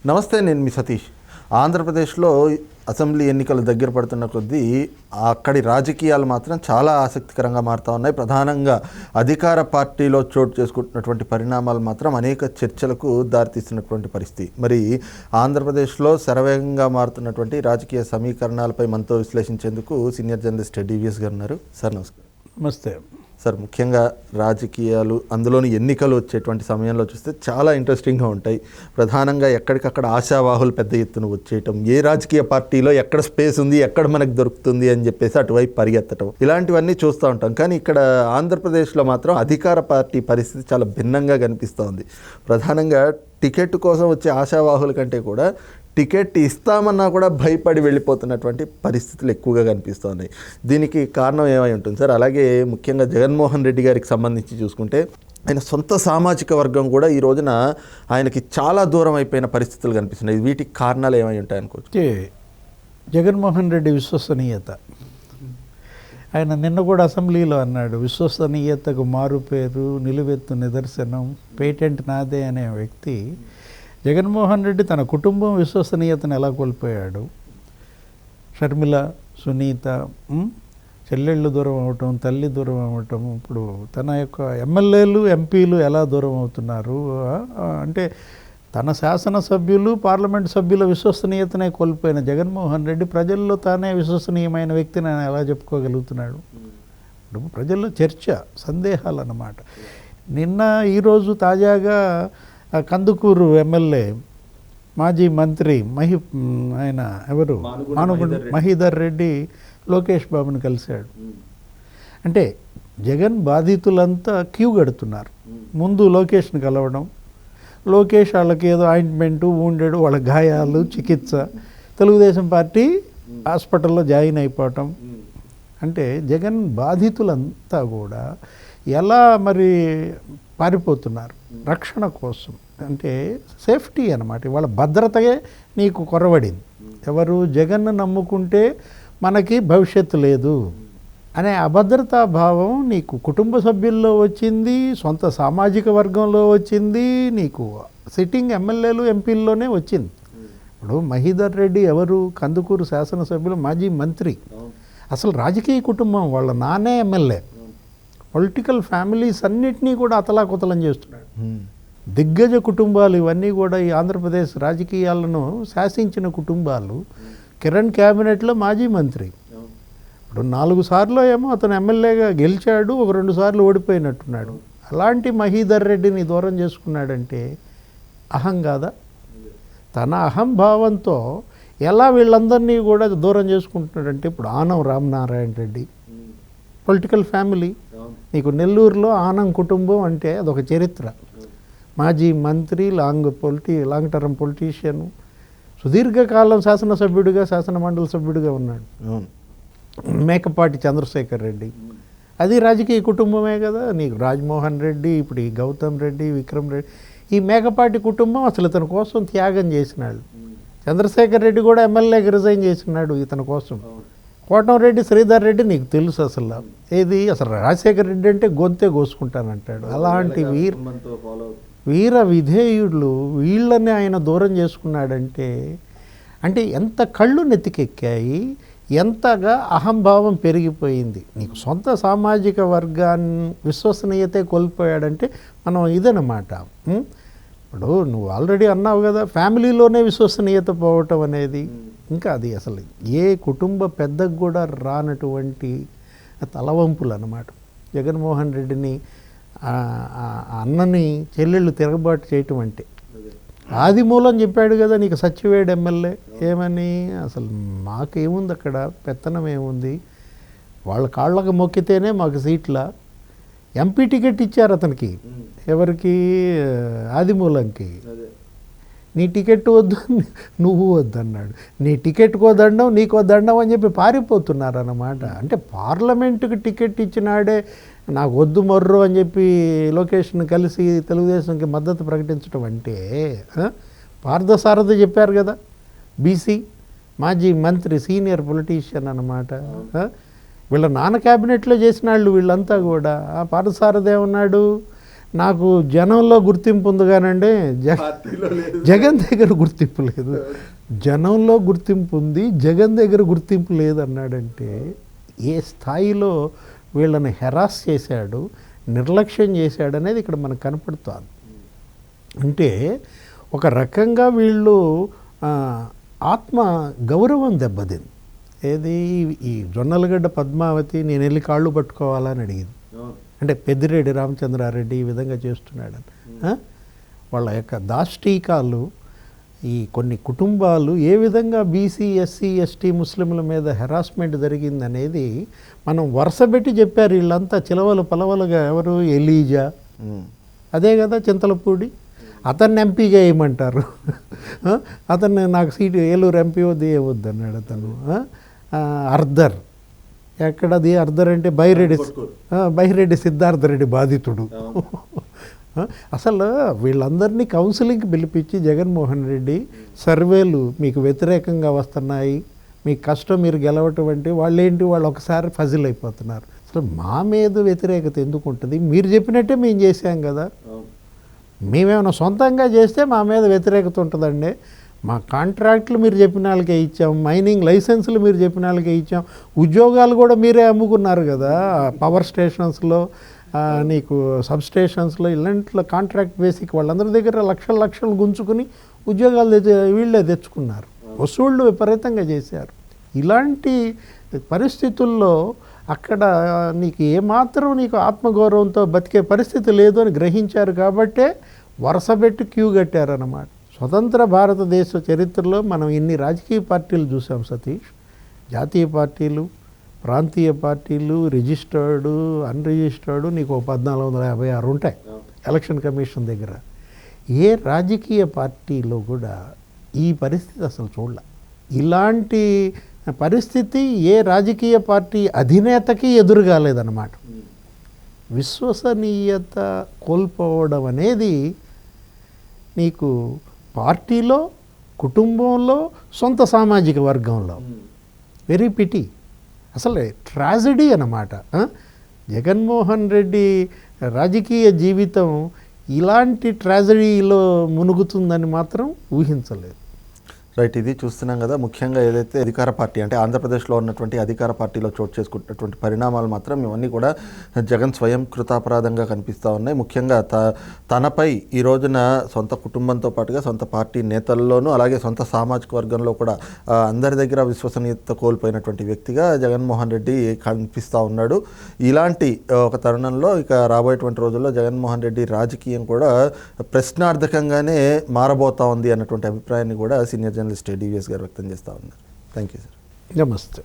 నమస్తే, నేను మీ సతీష్. ఆంధ్రప్రదేశ్లో అసెంబ్లీ ఎన్నికలు దగ్గర పడుతున్న కొద్దీ అక్కడి రాజకీయాలు మాత్రం చాలా ఆసక్తికరంగా మారుతూ ఉన్నాయి. ప్రధానంగా అధికార పార్టీలో చోటు చేసుకుంటున్నటువంటి పరిణామాలు మాత్రం అనేక చర్చలకు దారితీస్తున్నటువంటి పరిస్థితి. మరి ఆంధ్రప్రదేశ్లో శరవేగంగా మారుతున్నటువంటి రాజకీయ సమీకరణాలపై మనతో విశ్లేషించేందుకు సీనియర్ జర్నలిస్ట్ డివిఎస్ గారు ఉన్నారు. సార్ నమస్కారం. నమస్తే సార్, ముఖ్యంగా రాజకీయాలు అందులోని ఎన్నికలు వచ్చేటువంటి సమయంలో చూస్తే చాలా ఇంట్రెస్టింగ్గా ఉంటాయి. ప్రధానంగా ఎక్కడికక్కడ ఆశావాహులు పెద్ద ఎత్తున వచ్చేయటం, ఏ రాజకీయ పార్టీలో ఎక్కడ స్పేస్ ఉంది, ఎక్కడ మనకు దొరుకుతుంది అని చెప్పేసి అటువైపు పరిగెత్తడం, ఇలాంటివన్నీ చూస్తూ ఉంటాం. కానీ ఇక్కడ ఆంధ్రప్రదేశ్లో మాత్రం అధికార పార్టీ పరిస్థితి చాలా భిన్నంగా కనిపిస్తూ ఉంది. ప్రధానంగా టికెట్ కోసం వచ్చే ఆశావాహుల కంటే కూడా టికెట్ ఇస్తామన్నా కూడా భయపడి వెళ్ళిపోతున్నటువంటి పరిస్థితులు ఎక్కువగా కనిపిస్తున్నాయి. దీనికి కారణం ఏమై ఉంటుంది సార్? అలాగే ముఖ్యంగా జగన్మోహన్ రెడ్డి గారికి సంబంధించి చూసుకుంటే ఆయన సొంత సామాజిక వర్గం కూడా ఈ రోజున ఆయనకి చాలా దూరం అయిపోయిన పరిస్థితులు కనిపిస్తున్నాయి. వీటికి కారణాలు ఏమై ఉంటాయి అనుకోవచ్చు? జగన్మోహన్ రెడ్డి విశ్వసనీయత. ఆయన నిన్న కూడా అసెంబ్లీలో అన్నాడు, విశ్వసనీయతకు మారు పేరు, నిలువెత్తు నిదర్శనం, పేటెంట్ నాదే అనే వ్యక్తి జగన్మోహన్ రెడ్డి తన కుటుంబం విశ్వసనీయతను ఎలా కోల్పోయాడు. షర్మిల, సునీత, చెల్లెళ్ళు దూరం అవటం, తల్లి దూరం అవ్వటం, ఇప్పుడు తన యొక్క ఎమ్మెల్యేలు, ఎంపీలు ఎలా దూరం అవుతున్నారు. అంటే తన శాసనసభ్యులు, పార్లమెంట్ సభ్యుల విశ్వసనీయతనే కోల్పోయిన జగన్మోహన్ రెడ్డి ప్రజల్లో తానే విశ్వసనీయమైన వ్యక్తిని ఆయన ఎలా చెప్పుకోగలుగుతున్నాడు? ఇప్పుడు ప్రజల్లో చర్చ, సందేహాలు అన్నమాట. నిన్న ఈరోజు తాజాగా కందుకూరు ఎమ్మెల్యే మాజీ మంత్రి ఆయన ఎవరు మహీధర్ రెడ్డి లోకేష్ బాబుని కలిశాడు. అంటే జగన్ బాధితులంతా క్యూ కడుతున్నారు. ముందు లోకేష్ని కలవడం, లోకేష్ వాళ్ళకి ఏదో ఆయింట్మెంటు, ఊండెడు, వాళ్ళ గాయాలు, చికిత్స, తెలుగుదేశం పార్టీ హాస్పిటల్లో జాయిన్ అయిపోవటం. అంటే జగన్ బాధితులంతా కూడా ఎలా మరి పారిపోతున్నారు రక్షణ కోసం. అంటే సేఫ్టీ అన్నమాట. వాళ్ళ భద్రతయే నీకు కొరవడింది. ఎవరు? జగన్ను నమ్ముకుంటే మనకి భవిష్యత్తు లేదు అనే అభద్రతా భావం నీకు కుటుంబ సభ్యుల్లో వచ్చింది, సొంత సామాజిక వర్గంలో వచ్చింది, నీకు సిట్టింగ్ ఎమ్మెల్యేలు, ఎంపీల్లోనే వచ్చింది. ఇప్పుడు మహీధర్ రెడ్డి ఎవరు? కందుకూరు శాసనసభ్యులు, మాజీ మంత్రి. అసలు రాజకీయ కుటుంబం, వాళ్ళ నాన్నే ఎమ్మెల్యే. పొలిటికల్ ఫ్యామిలీస్ అన్నిటినీ కూడా అతలాకుతలం చేస్తున్నాడు. దిగ్గజ కుటుంబాలు ఇవన్నీ కూడా ఈ ఆంధ్రప్రదేశ్ రాజకీయాలను శాసించిన కుటుంబాలు. కిరణ్ క్యాబినెట్లో మాజీ మంత్రి. ఇప్పుడు 4 సార్లు ఏమో అతను ఎమ్మెల్యేగా గెలిచాడు, ఒక 2 సార్లు ఓడిపోయినట్టున్నాడు. అలాంటి మహీధర్ రెడ్డిని దూరం చేసుకున్నాడంటే అహం కాదా? తన అహంభావంతో ఎలా వీళ్ళందరినీ కూడా దూరం చేసుకుంటున్నాడంటే, ఇప్పుడు ఆనం రామనారాయణ రెడ్డి పొలిటికల్ ఫ్యామిలీ. నీకు నెల్లూరులో ఆనం కుటుంబం అంటే అదొక చరిత్ర. మాజీ మంత్రి, లాంగ్ టర్మ్ పొలిటీషియన్, సుదీర్ఘకాలం శాసనసభ్యుడిగా, శాసనమండలి సభ్యుడిగా ఉన్నాడు. మేకపాటి చంద్రశేఖర్ రెడ్డి, అది రాజకీయ కుటుంబమే కదా. నీకు రాజమోహన్ రెడ్డి, ఇప్పుడు ఈ గౌతమ్ రెడ్డి, విక్రమ్ రెడ్డి, ఈ మేకపాటి కుటుంబం అసలు ఇతని కోసం త్యాగం చేసినాడు. చంద్రశేఖర్ రెడ్డి కూడా ఎమ్మెల్యేకి రిజైన్ చేసినాడు ఇతని కోసం. కోటంరెడ్డి, శ్రీధర్ రెడ్డి నీకు తెలుసు అసలు ఏది, అసలు రాజశేఖర్ రెడ్డి అంటే గొంతే కోసుకుంటానంటాడు. అలాంటి వీర విధేయుళ్ళు వీళ్ళని ఆయన దూరం చేసుకున్నాడంటే, అంటే ఎంత కళ్ళు నెత్తికెక్కాయి, ఎంతగా అహంభావం పెరిగిపోయింది. నీకు సొంత సామాజిక వర్గాన్ని విశ్వసనీయతే కోల్పోయాడంటే మనం ఇదన్నమాట. ఇప్పుడు నువ్వు ఆల్రెడీ అన్నావు కదా, ఫ్యామిలీలోనే విశ్వసనీయత పోవటం అనేది, ఇంకా అది అసలు ఏ కుటుంబ పెద్దకు కూడా రానటువంటి తలవంపులు అన్నమాట. జగన్మోహన్ రెడ్డిని అన్నని చెల్లెళ్ళు తిరగబాటు చేయటం అంటే ఆదిమూలం చెప్పాడు కదా నీకు సచివేడు ఎమ్మెల్యే ఏమని, అసలు మాకేముంది అక్కడ, పెత్తనం ఏముంది, వాళ్ళ కాళ్ళకు మొక్కితేనే మాకు సీట్ల. ఎంపీ టికెట్ ఇచ్చారు అతనికి, ఎవరికి? ఆదిమూలంకి. నీ టికెట్ వద్దు, నువ్వు వద్దన్నాడు. నీ టికెట్కో దండం, నీకో దండం అని చెప్పి పారిపోతున్నారు అన్నమాట. అంటే పార్లమెంటుకి టికెట్ ఇచ్చినాడే నాకు వద్దు మొర్రు అని చెప్పి లోకేష్ని కలిసి తెలుగుదేశంకి మద్దతు ప్రకటించడం అంటే, పార్థసారథి చెప్పారు కదా, బీసీ మాజీ మంత్రి, సీనియర్ పొలిటీషియన్ అన్నమాట. వీళ్ళ నాన్న క్యాబినెట్లో చేసిన వాళ్ళు వీళ్ళంతా కూడా. పార్థసారథి ఏమన్నాడు, నాకు జనంలో గుర్తింపు ఉంది కానండి, జగన్ దగ్గర గుర్తింపు లేదు. జనంలో గుర్తింపు ఉంది, జగన్ దగ్గర గుర్తింపు లేదన్నాడంటే ఏ స్థాయిలో వీళ్ళని హెరాస్ చేశాడు, నిర్లక్ష్యం చేశాడు అనేది ఇక్కడ మనకు కనపడుతుంది. అంటే ఒక రకంగా వీళ్ళు ఆత్మ గౌరవం దెబ్బతింది. ఏది ఈ జొన్నలగడ్డ పద్మావతి నేను వెళ్ళి కాళ్ళు పట్టుకోవాలని అడిగింది. అంటే పెద్దిరెడ్డి రామచంద్రారెడ్డి ఈ విధంగా చేస్తున్నాడని. వాళ్ళ యొక్క దాష్టీకాలు, ఈ కొన్ని కుటుంబాలు ఏ విధంగా బీసీ ఎస్సీ ఎస్టీ ముస్లింల మీద హెరాస్మెంట్ జరిగిందనేది మనం వరుసపెట్టి చెప్పారు. వీళ్ళంతా చిలవలు పలవలుగా ఎవరు, ఎలీజా అదే కదా, చింతలపూడి, అతన్ని ఎంపీ చేయమంటారు. అతన్ని నాకు సీటు ఏలూరు ఎంపీ వద్దు ఏవద్దు అన్నాడు అతను. అర్ధర్ ఎక్కడది, అర్ధర్ అంటే బైరెడ్డి సిద్ధార్థ రెడ్డి బాధితుడు. అసలు వీళ్ళందరినీ కౌన్సిలింగ్కి పిలిపించి జగన్మోహన్ రెడ్డి సర్వేలు మీకు వ్యతిరేకంగా వస్తున్నాయి, మీ కష్టం మీరు గెలవటం అంటే వాళ్ళు ఒకసారి ఫజిల్ అయిపోతున్నారు. అసలు మా మీద వ్యతిరేకత ఎందుకు ఉంటుంది? మీరు చెప్పినట్టే మేము చేసాం కదా, మేమేమైనా సొంతంగా చేస్తే మా మీద వ్యతిరేకత ఉంటుందండి. మా కాంట్రాక్ట్లు మీరు చెప్పిన వాళ్ళకే ఇచ్చాం, మైనింగ్ లైసెన్సులు మీరు చెప్పిన వాళ్ళకే ఇచ్చాం, ఉద్యోగాలు కూడా మీరే అమ్ముకున్నారు కదా, పవర్ స్టేషన్స్లో నీకు సబ్స్టేషన్స్లో ఇలాంటిలో కాంట్రాక్ట్ బేసిక్ వాళ్ళందరి దగ్గర లక్షలు గుంజుకుని ఉద్యోగాలు వీళ్ళే తెచ్చుకున్నారు, వసూళ్ళు విపరీతంగా చేశారు. ఇలాంటి పరిస్థితుల్లో అక్కడ నీకు ఏమాత్రం నీకు ఆత్మగౌరవంతో బతికే పరిస్థితి లేదు అని గ్రహించారు కాబట్టే వరుసపెట్టి క్యూ కట్టారన్నమాట. స్వతంత్ర భారతదేశ చరిత్రలో మనం ఇన్ని రాజకీయ పార్టీలు చూసాం సతీష్. జాతీయ పార్టీలు, ప్రాంతీయ పార్టీలు, రిజిస్టర్డు, అన్రిజిస్టర్డు, నీకు 1456 ఉంటాయి ఎలక్షన్ కమిషన్ దగ్గర. ఏ రాజకీయ పార్టీలో కూడా ఈ పరిస్థితి అసలు చూడలే. ఇలాంటి పరిస్థితి ఏ రాజకీయ పార్టీ అధినేతకి ఎదురుగాలేదన్నమాట. విశ్వసనీయత కోల్పోవడం అనేది నీకు పార్టీలో, కుటుంబంలో, సొంత సామాజిక వర్గంలో వెరీ పిటీ, అసలు ట్రాజడీ అన్నమాట. జగన్మోహన్ రెడ్డి రాజకీయ జీవితం ఇలాంటి ట్రాజడీలో మునుగుతుందని మాత్రం ఊహించలేదు. రైట్, ఇది చూస్తున్నాం కదా. ముఖ్యంగా ఏదైతే అధికార పార్టీ అంటే ఆంధ్రప్రదేశ్లో ఉన్నటువంటి అధికార పార్టీలో చోటు చేసుకున్నటువంటి పరిణామాలు మాత్రం ఇవన్నీ కూడా జగన్ స్వయం కృతాపరాధంగా కనిపిస్తూ ఉన్నాయి. ముఖ్యంగా తనపై ఈ రోజున సొంత కుటుంబంతో పాటుగా సొంత పార్టీ నేతల్లోనూ అలాగే సొంత సామాజిక వర్గంలో కూడా అందరి దగ్గర విశ్వసనీయత కోల్పోయినటువంటి వ్యక్తిగా జగన్మోహన్ రెడ్డి కనిపిస్తూ ఉన్నాడు. ఇలాంటి ఒక తరుణంలో ఇక రాబోయేటువంటి రోజుల్లో జగన్మోహన్ రెడ్డి రాజకీయం కూడా ప్రశ్నార్థకంగానే మారబోతా ఉంది అన్నటువంటి అభిప్రాయాన్ని కూడా సీనియర్ జర్నలిస్ట్ డివిఎస్ గారు వ్యక్తం చేస్తూ ఉన్నారు. Thank you sir. నమస్తే.